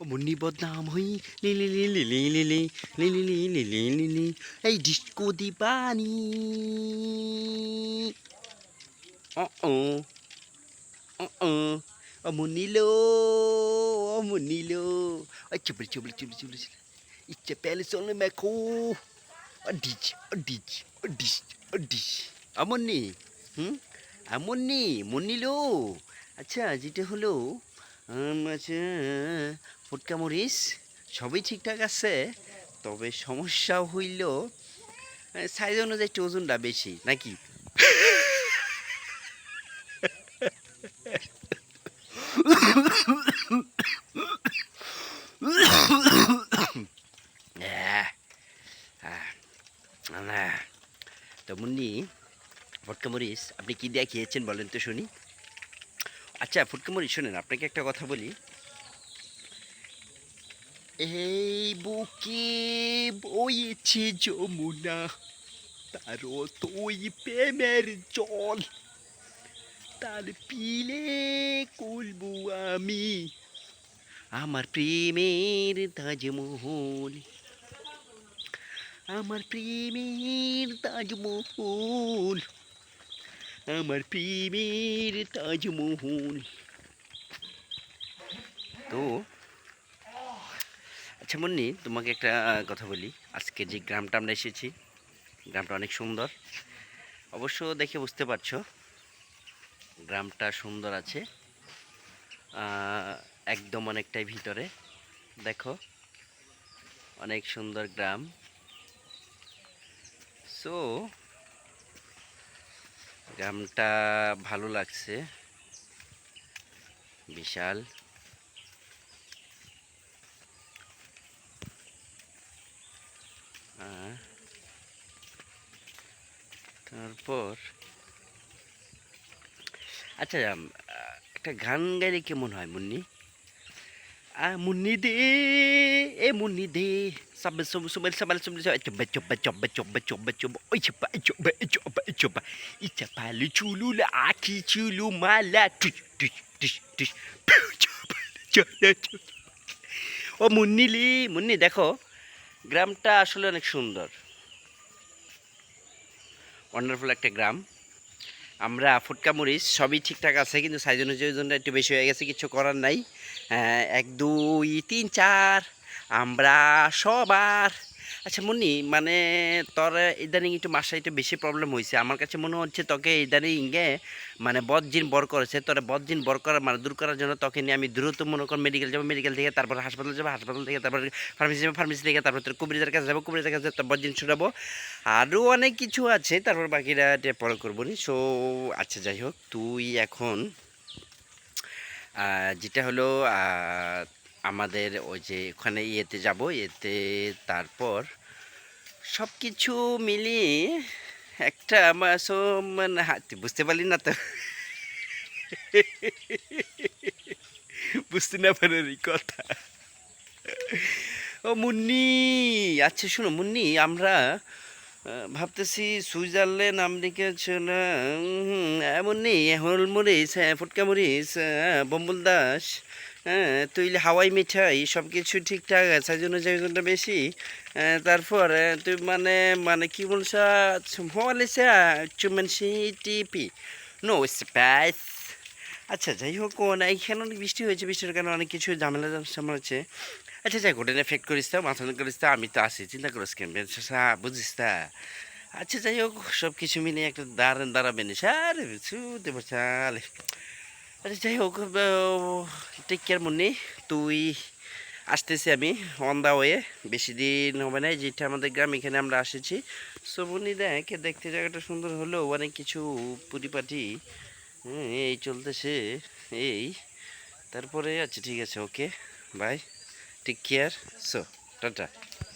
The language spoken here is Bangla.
ও মুন্নি বদনাম হই লি লি লি লি লি লি লি লি লি লি লি লি লি লি এই ডিস্কো দিবানি ও ও ও ও ও মুন্নিলো ও মুন্নিলো ও চুবড়ি চুবড়ি চুবড়ি চুবড়ি ইচ্ছে পেলে চলে মেখো ও ডিচ ও ডিচ ও ডিচ ও ডিচ আমন্নি হুম আমন্নি মুন্নিলো আচ্ছা যেটা হলো আচ্ছা ফুটকা মরিচ সবই ঠিকঠাক আছে, তবে সমস্যা হইল সাইজ অনুযায়ী একটু ওজনটা বেশি নাকি? আহ, আহ, আহ। তো মুন্নি, ফুটকা মরিচ আপনি কি দিয়ে খেয়েছেন বলেন তো শুনি। আচ্ছা ফুটকা মরিচ শোনেন, আপনাকে একটা কথা বলি। এই বুকে বইছে যমুনা, তার তোই প্রেমের জল, তার পিলে কুলবু আমি আমার প্রেমের তাজমহল, আমার প্রেমের তাজমহল, আমার প্রেমের তাজমহল। তো আচ্ছা মুন্নি, তোমাকে একটা কথা বলি। আজকে যে গ্রামটা আমরা এসেছি, গ্রামটা অনেক সুন্দর। অবশ্য দেখে বুঝতে পারছো গ্রামটা সুন্দর আছে। একদম অনেকটাই ভিতরে, দেখো অনেক সুন্দর গ্রাম। সো গ্রামটা ভালো লাগছে, বিশাল। আহ, তারপর আচ্ছা একটা গান গাইলে কেমন হয় মুন্নি? মুন্নি দে, এ মুন্নি দে, সাবে সব সবাই সবাই সবাই চব্বা চব্বা চব্বা চব্বা চব্বা চব্বা ওই চব্বা চব্বা চব্বা চব্বা ইচ্ছা পালু চুলু আখি চুলু মালা টুস টুস টুস টুস ও মুন্নিলি মুন্নি দেখো, গ্রামটা আসলে অনেক সুন্দর, ওয়ান্ডারফুল একটা গ্রাম। আমরা ফুটকা মরিচ সবই ঠিকঠাক আছে, কিন্তু সাইজ অনুযায়ী ওজনটা একটু বেশি হয়ে গেছে, কিছু করার নাই। ১ ২ ৩ ৪ আমরা সবার। আচ্ছা মুন্নি, মানে তোর ইদানিং একটু মাসে একটু বেশি প্রবলেম হয়েছে, আমার কাছে মনে হচ্ছে তোকে ইদানিং মানে বদজিন বর করেছে। তোর বদজিন বর করার মানে দূর করার জন্য তোকে নিয়ে আমি দ্রুত মনে কর মেডিকেল যাবো, মেডিকেল থেকে তারপর হাসপাতাল যাবো, হাসপাতাল থেকে তারপর ফার্মেসি যাবো, ফার্মেসি থেকে তারপর তোর কুবরিজের কাছে যাবো, কুবরিজের কাছে তোর বদজিন ছুটাবো। আরও অনেক কিছু আছে, তারপর বাকিটা পরে করবো নি। সো আচ্ছা যাই হোক, তুই এখন যেটা হলো আমাদের ওই যে ওখানে ইয়েতে যাব, এতে তারপর সব কিছু মিলিয়ে একটা আমার মানে তুই বুঝতে পারলি না তো? বুঝতে না পারার কথা। ও মুন্নি, আচ্ছা শোনো মুন্নি, আমরা ভাবতেছি সুইজারল্যান্ড আমেরিকা না এমনই হলমরিচ, হ্যাঁ ফুটকা মরিচ, বম্বুল দাস, হ্যাঁ তুই হাওয়াই মিঠাই সব কিছু ঠিকঠাক আছে, জন্য ওজনটা বেশি। তারপর তুই মানে মানে কি বলছ, হলেছে চুমেন টিপি নো স্পাইস। আচ্ছা যাই হোক, এইখানে অনেক বৃষ্টি হয়েছে, বৃষ্টির কারণে অনেক কিছু ঝামেলা ঝামেলা হচ্ছে। আচ্ছা যাই গোটেন এফেক্ট করিস তা, মাথা করিস তা, আমি তো আছি, চিন্তা করিস কেন বুঝিস তা। আচ্ছা যাই হোক, সব কিছু মিলিয়ে একটা দাঁড়াবেন স্যার দেবো চালে। আচ্ছা যাই হোক, টেক কেয়ার মুন্নি, তুই আসতেছি আমি অন দা ওয়ে, বেশি দিন হবে না। যেটা আমাদের গ্রাম, এখানে আমরা এসেছি। সো মুন্নি দেখ, দেখতে জায়গাটা সুন্দর হলেও অনেক কিছু পরিপাটি, এই চলতেছে এই। তারপরে আচ্ছা ঠিক আছে, okay bye, take care, so tata.